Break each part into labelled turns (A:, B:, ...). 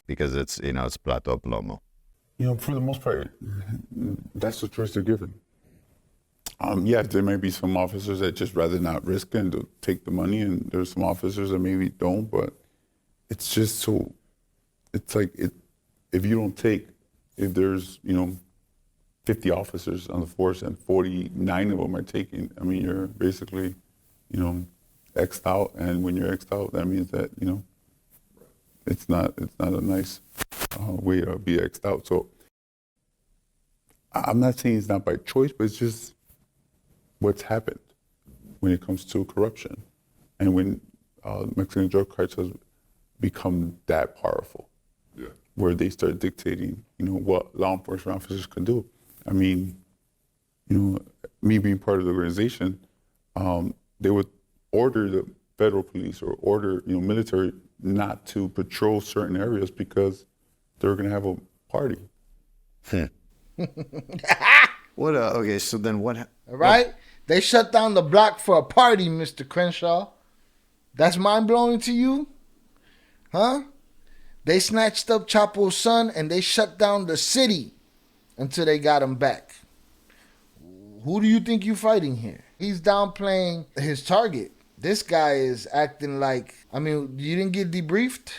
A: because it's, you know, it's plato plomo.
B: You know, for the most part, that's the choice they're given. Yeah, there might be some officers that just rather not risk it and to take the money, and there's some officers that maybe don't, but it's just so, it's like, if you don't take, if there's, you know, 50 officers on the force and 49 of them are taking, I mean, you're basically, you know, X'd out, and when you're X'd out, that means that, you know, it's not a nice way to be X'd out. So I'm not saying it's not by choice, but it's just what's happened when it comes to corruption, and when Mexican drug cartels become that powerful, where they start dictating, you know, what law enforcement officers can do. I mean, you know, me being part of the organization, they would order the federal police or order, you know, military not to patrol certain areas because they're going to have a party.
A: What? Okay, so then what?
C: All right? They shut down the block for a party, Mr. Crenshaw. That's mind-blowing to you? Huh? They snatched up Chapo's son and they shut down the city until they got him back. Who do you think you're fighting here? He's downplaying his target. This guy is acting like, I mean, you didn't get debriefed?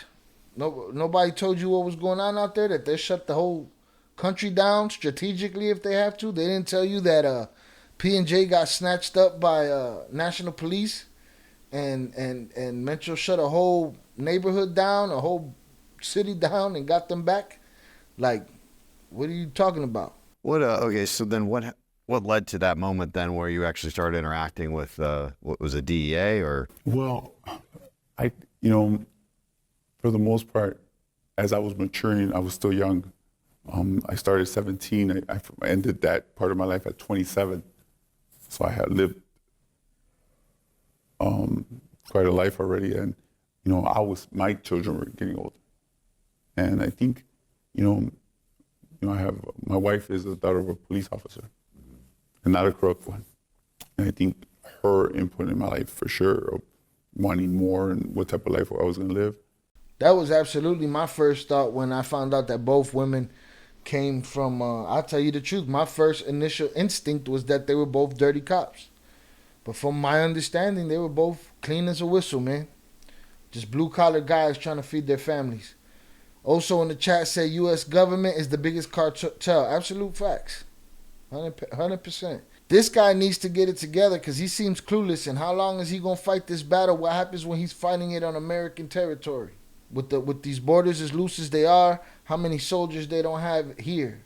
C: Nobody told you what was going on out there, that they shut the whole country down strategically if they have to? They didn't tell you that P&J got snatched up by national police and Metro shut a whole neighborhood down, a whole city down, and got them back? Like, what are you talking about?
A: What? Okay, so then what led to that moment then where you actually started interacting with what was it, DEA or?
B: Well, you know, for the most part, as I was maturing, I was still young. I started at 17. I ended that part of my life at 27. So I had lived quite a life already, and you know, my children were getting older, and I think, you know, my wife is the daughter of a police officer, and not a corrupt one, and I think her input in my life for sure, of wanting more and what type of life I was going to live.
C: That was absolutely my first thought when I found out that both women came from, I'll tell you the truth, my first initial instinct was that they were both dirty cops. But from my understanding, they were both clean as a whistle, man. Just blue-collar guys trying to feed their families. Also in the chat said U.S. government is the biggest cartel. Absolute facts. 100%. This guy needs to get it together because he seems clueless. And how long is he going to fight this battle? What happens when he's fighting it on American territory? With these borders as loose as they are, how many soldiers they don't have here?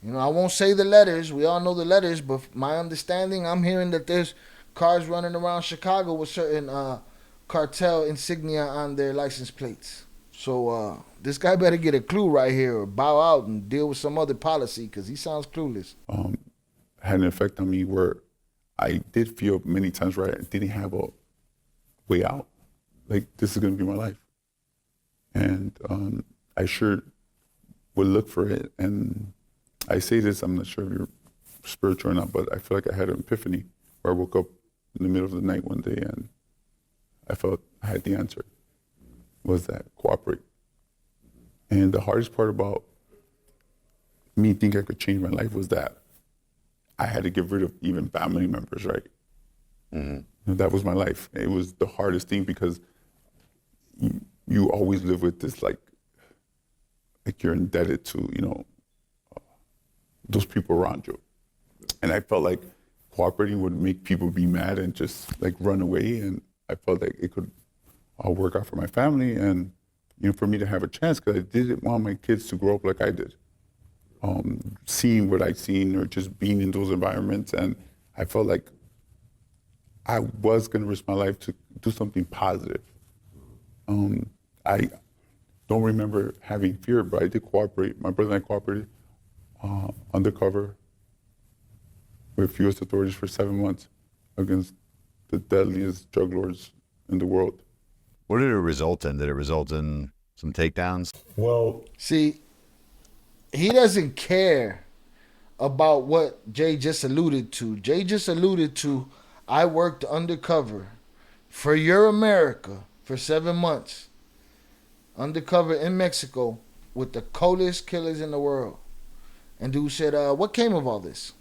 C: You know, I won't say the letters. We all know the letters, but my understanding, I'm hearing that there's cars running around Chicago with certain cartel insignia on their license plates. So this guy better get a clue right here or bow out and deal with some other policy because he sounds clueless.
B: Had an effect on me where I did feel many times where I didn't have a way out. Like, this is going to be my life. And I sure would look for it. And I say this, I'm not sure if you're spiritual or not, but I feel like I had an epiphany where I woke up in the middle of the night one day and I felt I had the answer. Was that cooperate. And the hardest part about me thinking I could change my life was that I had to get rid of even family members, right? Mm-hmm. That was my life. It was the hardest thing because you always live with this, like you're indebted to, you know, those people around you. And I felt like cooperating would make people be mad and just like run away. And I felt like it could all work out for my family and, you know, for me to have a chance, because I didn't want my kids to grow up like I did. Seeing what I'd seen or just being in those environments. And I felt like I was going to risk my life to do something positive. I don't remember having fear, but I did cooperate. My brother and I cooperated undercover with U.S. authorities for 7 months against the deadliest drug lords in the world.
A: What did it result in? Did it result in some takedowns?
B: Well,
C: see, he doesn't care about what Jay just alluded to. Jay just alluded to, I worked undercover for your America for 7 months. undercover in Mexico with the coldest killers in the world. And dude said, what came of all this?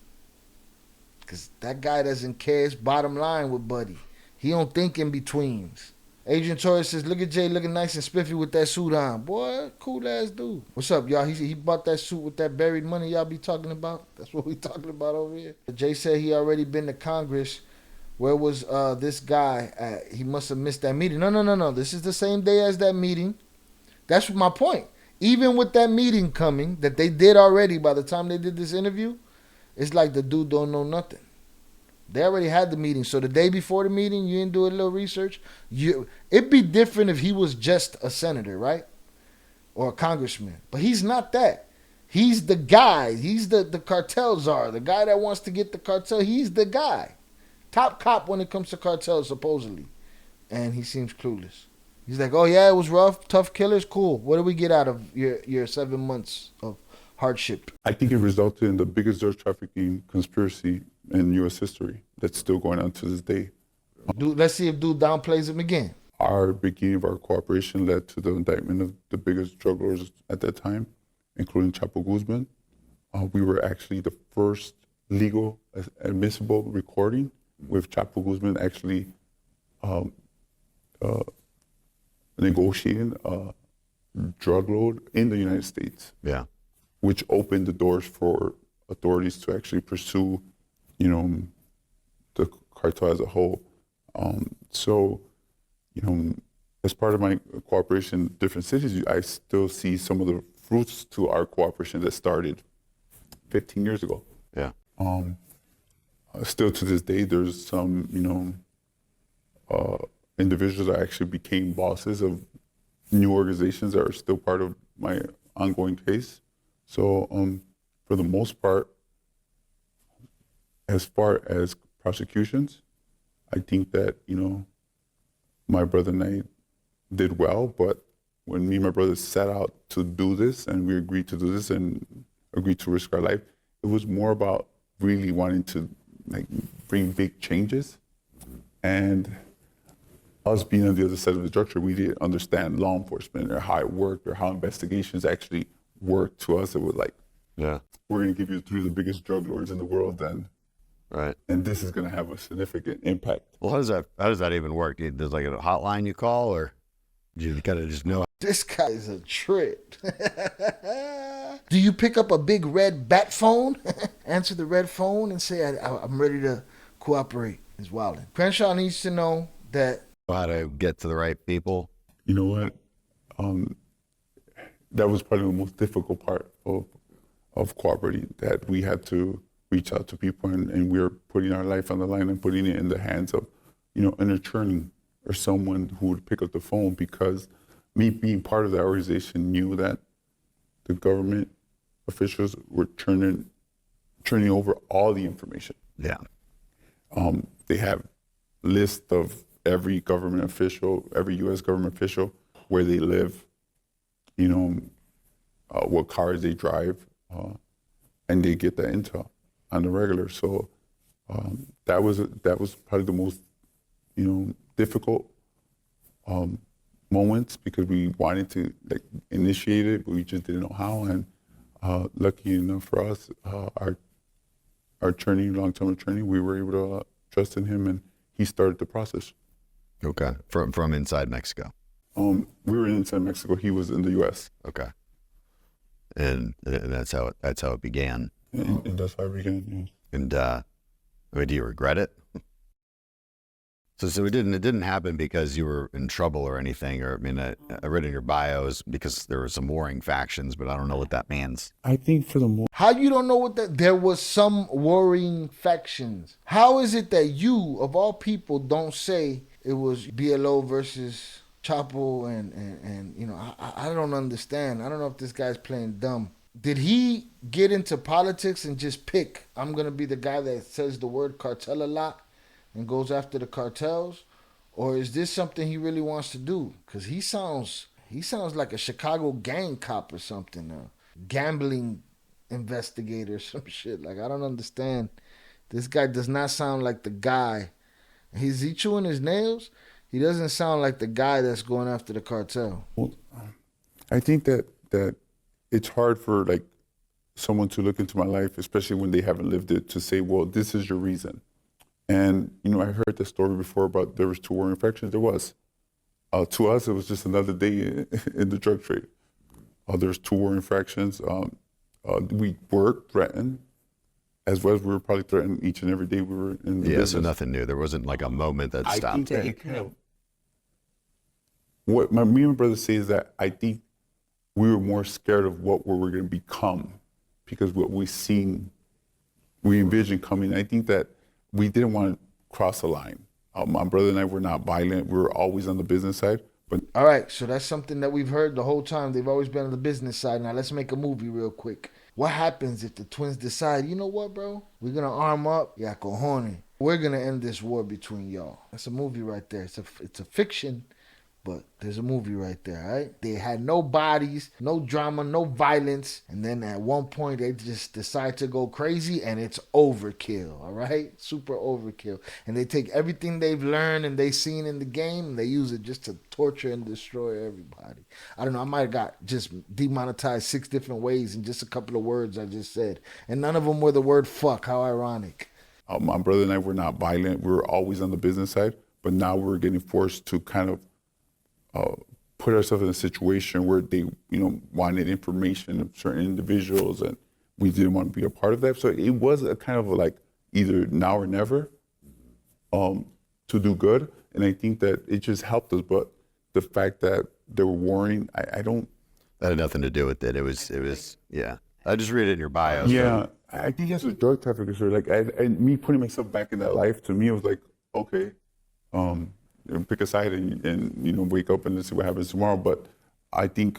C: Because that guy doesn't care. It's bottom line with Buddy. He don't think in betweens. Adrian Torres says, look at Jay looking nice and spiffy with that suit on. Boy, cool ass dude. What's up, y'all? He bought that suit with that buried money y'all be talking about. That's what we talking about over here. Jay said he already been to Congress. Where was this guy at? He must have missed that meeting. No. This is the same day as that meeting. That's my point. Even with that meeting coming that they did already by the time they did this interview, it's like the dude don't know nothing. They already had the meeting. So the day before the meeting, you didn't do a little research. It'd be different if he was just a senator, right? Or a congressman. But he's not that. He's the guy. He's the cartel czar. The guy that wants to get the cartel. He's the guy. Top cop when it comes to cartels, supposedly. And he seems clueless. He's like, oh, yeah, it was rough. Tough killers. Cool. What do we get out of your 7 months of hardship?
B: I think it resulted in the biggest drug trafficking conspiracy in U.S. history that's still going on to this day.
C: Dude, let's see if dude downplays him again.
B: Our beginning of our cooperation led to the indictment of the biggest drug lords at that time, including Chapo Guzman. We were actually the first legal, admissible recording with Chapo Guzman actually negotiating a drug load in the United States.
A: Yeah.
B: Which opened the doors for authorities to actually pursue, the cartel as a whole. So, as part of my cooperation in different cities, I still see some of the fruits to our cooperation that started 15 years ago.
A: Yeah.
B: Still to this day, there's some, individuals that actually became bosses of new organizations that are still part of my ongoing case. So for the most part, as far as prosecutions, I think that, my brother and I did well, but when me and my brother set out to do this and we agreed to do this and agreed to risk our life, it was more about really wanting to bring big changes. And us being on the other side of the structure, we didn't understand law enforcement or how it worked or how investigations actually worked. To us, it was like,
A: Yeah.
B: we're going to give you 3 of the biggest drug lords in the world then.
A: Right.
B: And this is going to have a significant impact.
A: Well, how does that even work? There's like a hotline you call, or you gotta just know?
C: This guy is a trip. Do you pick up a big red bat phone? Answer the red phone and say, I'm ready to cooperate. It's wilding. Crenshaw needs to know that.
A: How to get to the right people?
B: You know what? That was probably the most difficult part of cooperating, that we had to reach out to people and we were putting our life on the line and putting it in the hands of, an attorney or someone who would pick up the phone, because me being part of that organization knew that the government officials were turning over all the information.
A: Yeah.
B: They have lists of every government official, every U.S. government official, where they live, what cars they drive, and they get that intel on the regular. So that was probably the most, difficult moments, because we wanted to initiate it, but we just didn't know how. And lucky enough for us, our attorney, long-term attorney, we were able to trust in him, and he started the process.
A: Okay. From inside Mexico.
B: We were inside Mexico. He was in the U.S.
A: Okay. And that's how it began.
B: And that's how it began. Yeah.
A: And do you regret it? So it didn't happen because you were in trouble or anything, or I read in your bios because there were some warring factions, but I don't know what that means.
B: I think for the most.
C: How you don't know what that? There was some warring factions. How is it that you, of all people, don't say it was BLO versus Chapo and I don't understand. I don't know if this guy's playing dumb. Did he get into politics and just pick, I'm going to be the guy that says the word cartel a lot and goes after the cartels? Or is this something he really wants to do? Because he sounds like a Chicago gang cop or something, a gambling investigator or some shit. Like, I don't understand. This guy does not sound like the guy. Is he chewing his nails? He doesn't sound like the guy that's going after the cartel.
B: Well, I think that it's hard for like someone to look into my life, especially when they haven't lived it, to say, well, this is your reason. And, you know, I heard the story before about there was 2 war infractions. There was. To us, it was just another day in the drug trade. There's 2 war infractions. We were threatened, as well as we were probably threatened each and every day we were in the business.
A: So nothing new. There wasn't like a moment that
B: I
A: stopped
B: think that
A: it.
B: it kind of, what me and my brother say is that I think we were more scared of what we were going to become, because what we envisioned coming. I think that we didn't want to cross a line. My brother and I were not violent. We were always on the business side. But
C: All right, so that's something that we've heard the whole time. They've always been on the business side. Now let's make a movie real quick. What happens if the twins decide, you know what, bro? We're gonna arm up. Yeah, cojones. We're gonna end this war between y'all. That's a movie right there. It's a fiction, but there's a movie right there, all right? They had no bodies, no drama, no violence, and then at one point they just decide to go crazy, and it's overkill, all right? Super overkill. And they take everything they've learned and they've seen in the game, and they use it just to torture and destroy everybody. I don't know, I might have got just demonetized 6 different ways in just a couple of words I just said. And none of them were the word fuck. How ironic.
B: my brother and I were not violent. We were always on the business side. But now we were getting forced to kind of put ourselves in a situation where they, wanted information of certain individuals, and we didn't want to be a part of that. So it was a kind of like either now or never to do good. And I think that it just helped us. But the fact that they were warring, I don't.
A: That had nothing to do with it. It was, yeah. I just read it in your bio.
B: Yeah, I think as a drug trafficker, so like me putting myself back in that life, to me, it was like, okay, pick a side and wake up and then see what happens tomorrow. But I think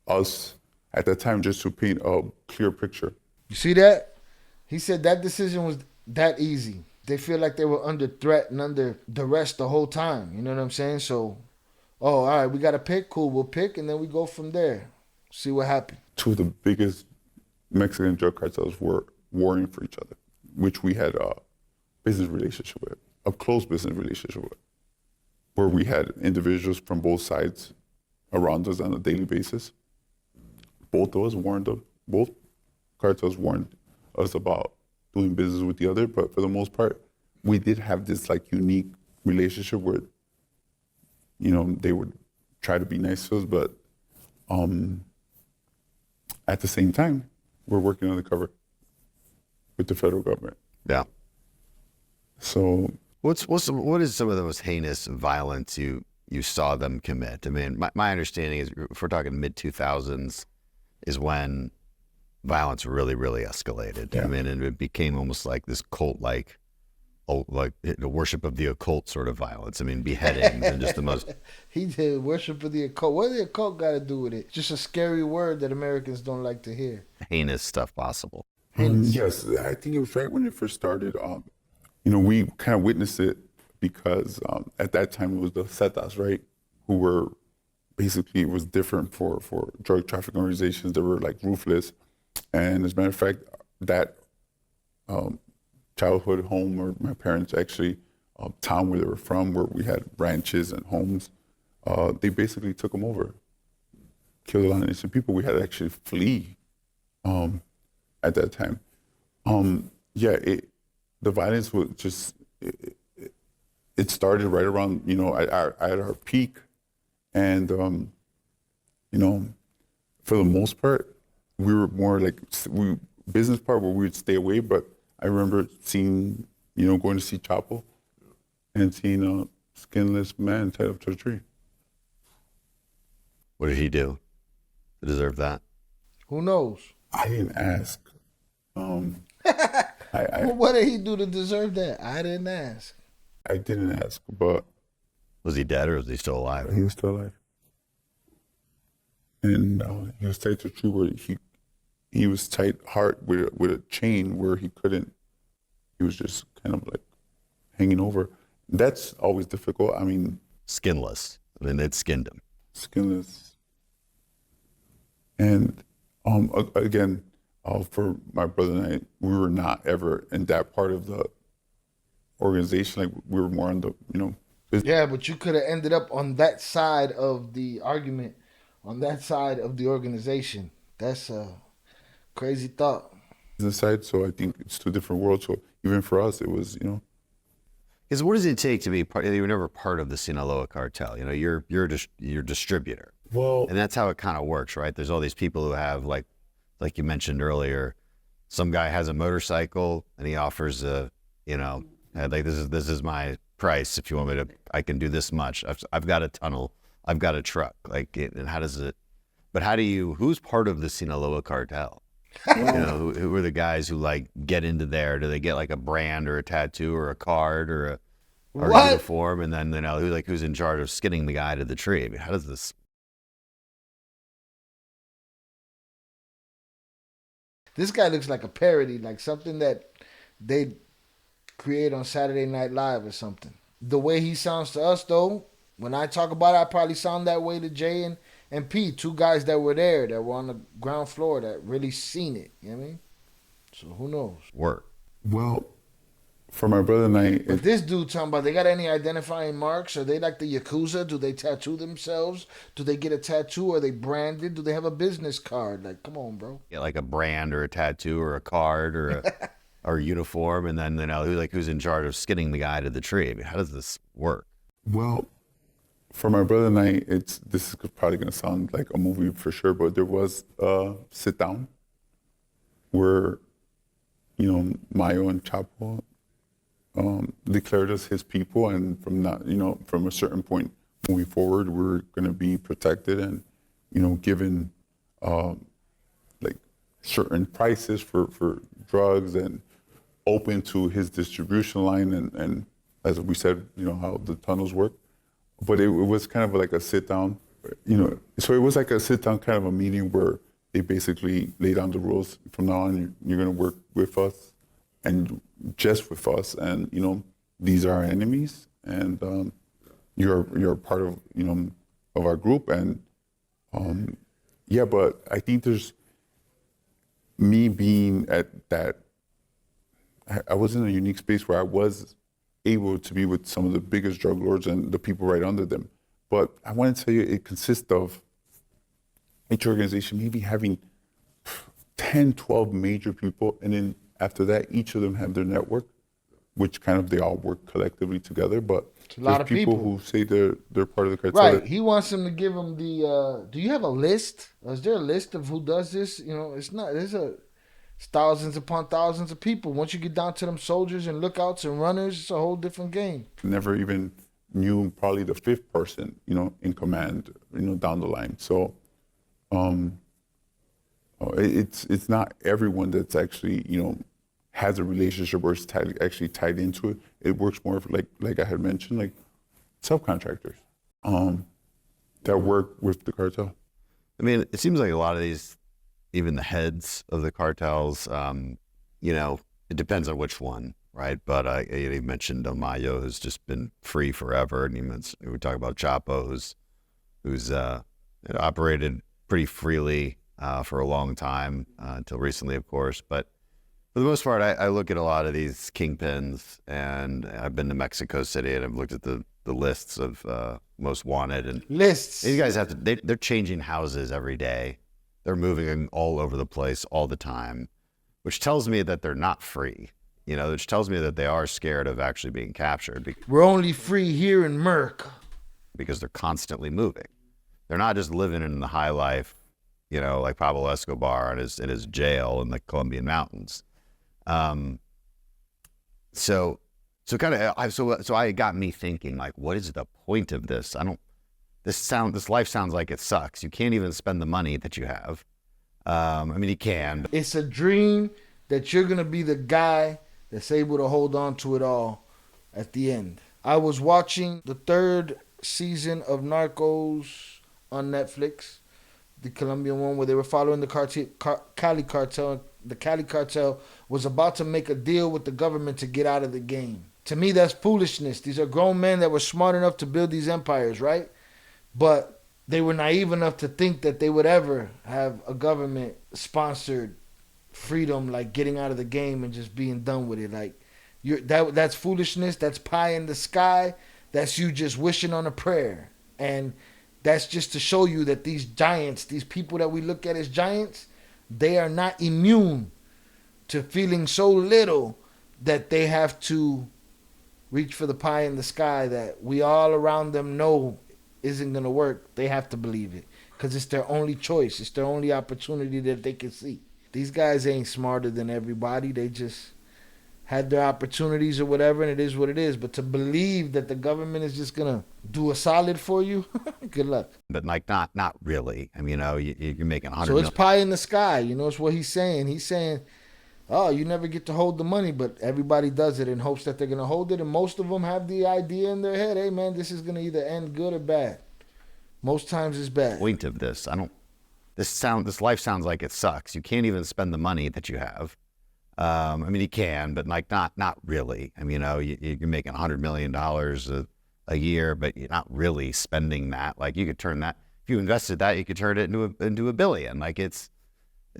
B: us at that time, just to paint a clear picture.
C: You see that? He said that decision was that easy. They feel like they were under threat and under duress the whole time. You know what I'm saying? So, all right, we got to pick. Cool, we'll pick, and then we go from there. See what happens.
B: 2 of the biggest Mexican drug cartels were warring for each other, which we had a business relationship with, a close business relationship with, where we had individuals from both sides around us on a daily basis. Both cartels warned us about doing business with the other, but for the most part, we did have this like unique relationship where, they would try to be nice to us, but at the same time, we're working undercover with the federal government.
A: Yeah.
B: So
A: what is some of the most heinous violence you saw them commit? I mean, my understanding is, if we're talking mid-2000s, is when violence really, really escalated.
B: Yeah.
A: I mean, and it became almost like this cult-like, the worship of the occult sort of violence. I mean, beheadings and just the most.
C: He did worship of the occult. What the occult got to do with it? Just a scary word that Americans don't like to hear.
A: Heinous stuff possible.
B: yes, I think it was right when it first started. We kind of witnessed it because at that time it was the Zetas, right, who were basically, it was different for drug trafficking organizations that were like ruthless. And as a matter of fact, that childhood home where my parents actually, town where they were from, where we had ranches and homes, they basically took them over, killed a lot of innocent people. We had to actually flee at that time. The violence was just, it started right around, at our peak. And, for the most part, we were more like, business part where we would stay away, but I remember seeing, going to see Chapo and seeing a skinless man tied up to a tree.
A: What did he do to deserve that?
C: Who knows?
B: I didn't ask.
C: What did he do to deserve that? I didn't ask.
B: I didn't ask, but
A: Was he dead or was he still alive?
B: he was still alive. And he was tied to a tree where he was tight heart with a chain where he was just kind of like hanging over. That's always difficult. I mean,
A: Skinless. I mean, they'd skinned him.
B: skinless. And again, for my brother and I, we were not ever in that part of the organization. Like, we were more on the, business.
C: Yeah, but you could have ended up on that side of the argument on that side of the organization. That's a crazy thought.
B: Business side, so I think it's two different worlds. So even for us, it was, you know.
A: Because what does it take to be part? You were never part of the Sinaloa cartel. You know, you're a distributor.
B: Well,
A: And that's how it kind of works, right? There's all these people who have like you mentioned earlier, some guy has a motorcycle and he offers like this is my price. If you want me to, I can do this much. I've got a tunnel. I've got a truck. And how does it? But who's part of the Sinaloa cartel? You know, who are the guys who like get into there? Do they get like a brand or a tattoo or a card or a uniform? And then, who's in charge of skinning the guy to the tree? I mean, how does this?
C: This guy looks like a parody, like something that they create on Saturday Night Live or something. The way he sounds to us, though, when I talk about it, I probably sound that way to Jay and P, two guys that were there, that were on the ground floor, that really seen it. You know what I mean? So who knows?
A: Work.
B: well, for my brother and I,
C: But this dude talking about, they got any identifying marks? Are they like the Yakuza? Do they tattoo themselves? Do they get a tattoo? Are they branded? Do they have a business card? Like, come on, bro.
A: Get like a brand or a tattoo or a card or a uniform, and then who's in charge of skinning the guy to the tree? I mean, how does this work?
B: well, for my brother and I, this is probably going to sound like a movie for sure, but there was a sit down where, you know, Mayo and Chapo declared us his people, and from a certain point moving forward, we're going to be protected and, you know, given like certain prices for drugs and open to his distribution line, and as we said, you know, how the tunnels work. But it was kind of like a sit down, you know, so it was like a sit down kind of a meeting where they basically laid down the rules. From now on, you're going to work with us and just with us, and, you know, these are our enemies, and you're part of, you know, of our group. And yeah, but I think there's me being at that, I was in a unique space where I was able to be with some of the biggest drug lords and the people right under them. But I want to tell you, it consists of each organization maybe having 10, 12 major people, and then after that, each of them have their network, which kind of they all work collectively together. But
C: a lot
B: there's
C: of people
B: who say they're part of the cartel.
C: Right. He wants them to give him the. Do you have a list? Is there a list of who does this? You know, it's not. It's thousands upon thousands of people. Once you get down to them soldiers and lookouts and runners, it's a whole different game.
B: Never even knew probably the fifth person, you know, in command, you know, down the line. So it's not everyone that's actually, you know, has a relationship or is actually tied into it. It works more like I had mentioned, like subcontractors that work with the cartel.
A: I mean, it seems like a lot of these, even the heads of the cartels, you know, it depends on which one, right? But you mentioned Mayo, who's just been free forever, and we talk about Chapo, who's operated pretty freely for a long time until recently, of course. But for the most part, I look at a lot of these kingpins, and I've been to Mexico City, and I've looked at the lists of most wanted, and
C: lists.
A: These guys they're changing houses every day. They're moving all over the place all the time, which tells me that they're not free. You know, which tells me that they are scared of actually being captured.
C: We're only free here in Merc.
A: Because they're constantly moving. They're not just living in the high life, you know, like Pablo Escobar in his jail in the Colombian mountains. So it got me thinking, like, what is the point of this? This life sounds like it sucks. You can't even spend the money that you have. I mean, you can.
C: It's a dream that you're going to be the guy that's able to hold on to it all at the end. I was watching the third season of Narcos on Netflix, the Colombian one, where they were following the Cali Cartel. The Cali Cartel was about to make a deal with the government to get out of the game. To me, that's foolishness. These are grown men that were smart enough to build these empires, right? But they were naive enough to think that they would ever have a government-sponsored freedom, like getting out of the game and just being done with it. Like, that's foolishness. That's pie in the sky. That's you just wishing on a prayer. And that's just to show you that these giants, these people that we look at as giants, they are not immune to feeling so little that they have to reach for the pie in the sky that we all around them know isn't going to work. They have to believe it because it's their only choice. It's their only opportunity that they can see. These guys ain't smarter than everybody. They just had their opportunities or whatever, and it is what it is. But to believe that the government is just going to do a solid for you, good luck.
A: But like, not really. I mean, you're making 100
C: So it's
A: million.
C: pie in the sky. It's what he's saying. He's saying, oh, you never get to hold the money, but everybody does it in hopes that they're going to hold it. And most of them have the idea in their head, hey, man, this is going to either end good or bad. Most times it's bad.
A: Point of this, this life sounds like it sucks. You can't even spend the money that you have. I mean, you can, but like not really. I mean, you're making $100 million a year, but you're not really spending that. Like you could turn that, if you invested that, you could turn it into a billion. Like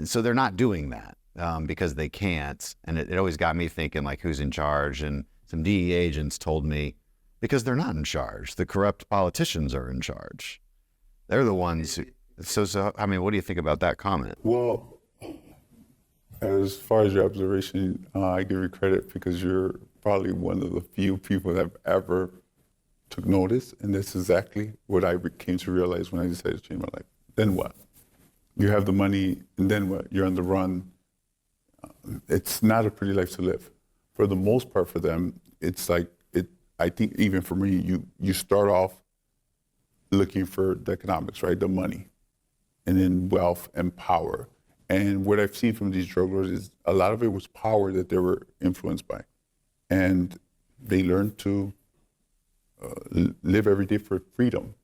A: so they're not doing that because they can't. And it always got me thinking like, who's in charge? And some DEA agents told me, because they're not in charge. The corrupt politicians are in charge. They're the ones who, so I mean, what do you think about that comment?
B: Well, as far as your observation, I give you credit because you're probably one of the few people that have ever took notice, and that's exactly what I came to realize when I decided to change my life. Then what? You have the money, and then what? You're on the run. It's not a pretty life to live. For the most part for them, it's like, I think even for me, you start off looking for the economics, right? The money, and then wealth and power. And what I've seen from these drug lords is a lot of it was power that they were influenced by. And they learned to live every day for freedom.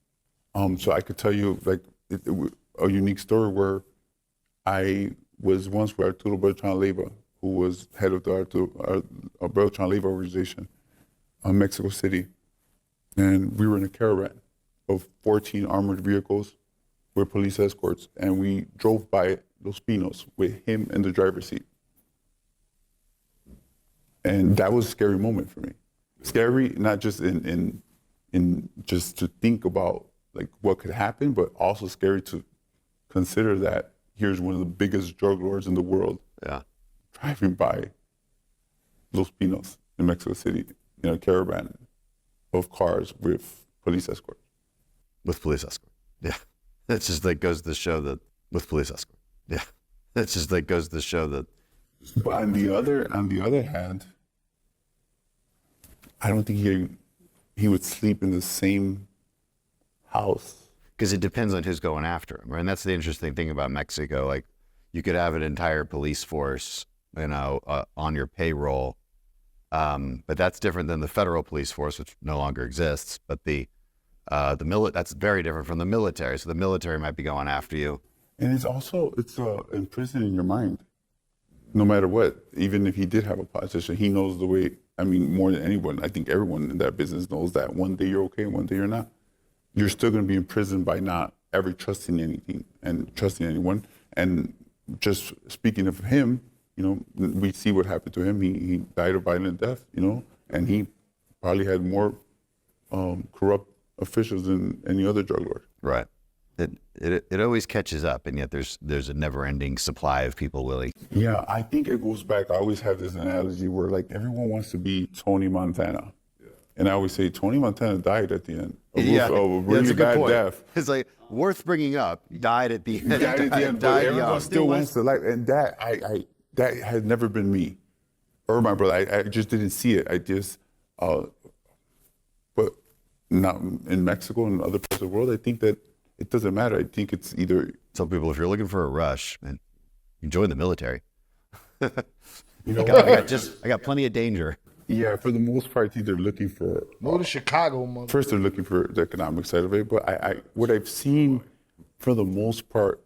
B: So I could tell you like a unique story where I was once with Arturo Beltran Leyva, who was head of the Beltran Leyva organization in Mexico City. And we were in a caravan of 14 armored vehicles with police escorts. And we drove by Los Pinos with him in the driver's seat. And that was a scary moment for me. Scary, not just in just to think about like what could happen, but also scary to consider that here's one of the biggest drug lords in the world driving by Los Pinos in Mexico City in a caravan of cars with police escort.
A: With police escort. Yeah. That's just like goes to show that with police escort. Yeah. That's just like goes to show that.
B: But on the other hand, I don't think he would sleep in the same house.
A: Because it depends on who's going after him. Right? And that's the interesting thing about Mexico. Like you could have an entire police force, on your payroll. But that's different than the federal police force, which no longer exists. But that's very different from the military. So the military might be going after you.
B: And it's imprisoning your mind, no matter what. Even if he did have a politician, he knows the way. I mean, more than anyone, I think everyone in that business knows that one day you're okay and one day you're not. You're still going to be imprisoned by not ever trusting anything and trusting anyone. And just speaking of him, we see what happened to him. He died a violent death, and he probably had more corrupt officials than any other drug lord.
A: Right. It always catches up, and yet there's a never-ending supply of people willing.
B: Yeah, I think it goes back. I always have this analogy where like everyone wants to be Tony Montana. And I always say Tony Montana died at the end.
A: That's a good point.
B: Death.
A: It's like worth bringing up. Died at the end.
B: Died at the end. But everyone still wants to life, and that that had never been me or my brother. I just didn't see it. I just, but not in Mexico and other parts of the world. I think that it doesn't matter. I think it's either.
A: Some people, if you're looking for a rush, man, you join the military. I got plenty of danger.
B: Yeah, for the most part, I think they're looking for.
C: Go to Chicago, mother.
B: First, they're looking for the economic side of it, but what I've seen, for the most part,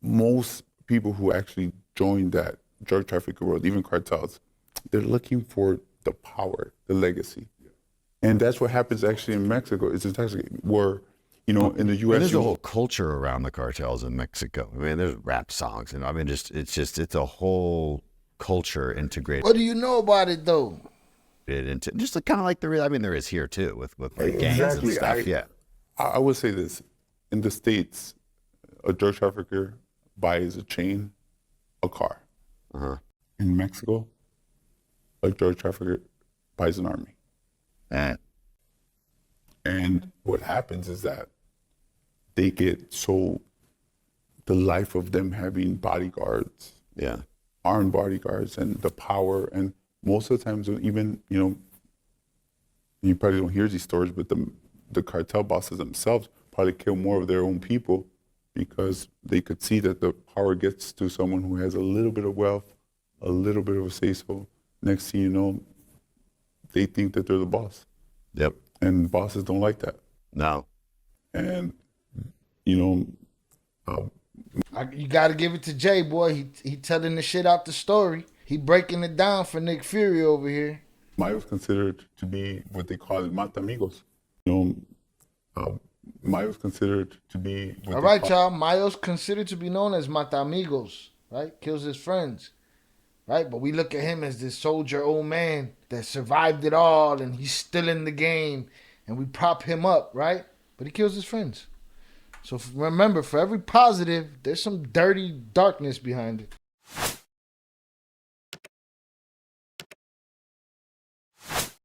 B: most people who actually join that drug trafficking world, even cartels, they're looking for the power, the legacy, and that's what happens actually in Mexico. It's intoxicating. Where, in the U.S.,
A: there's a whole culture around the cartels in Mexico. I mean, there's rap songs, and I mean, it's a whole culture integrated.
C: What do you know about it though?
A: Into just kind of like there is here too with like gangs and stuff. I would
B: say this: in the States, a drug trafficker buys a chain, a car. In Mexico, a drug trafficker buys an army. And what happens is that they get so, the life of them having bodyguards, armed bodyguards, and the power, and most of the times, even, you know, you probably don't hear these stories, but the cartel bosses themselves probably kill more of their own people because they could see that the power gets to someone who has a little bit of wealth, a little bit of a say-so. Next thing you know, they think that they're the boss.
A: Yep.
B: And bosses don't like that.
A: No.
B: And, you know,
C: you got to give it to Jay, boy. He telling the shit out the story. He breaking it down for Nick Fury over here.
B: Mayo's considered to be what they call it, mata amigos. You know, Mayo's considered to be what
C: all right, y'all. Mayo's considered to be known as mata amigos, right? Kills his friends, right? But we look at him as this soldier old man that survived it all, and he's still in the game, and we prop him up, right? But he kills his friends. So remember, for every positive, there's some dirty darkness behind it.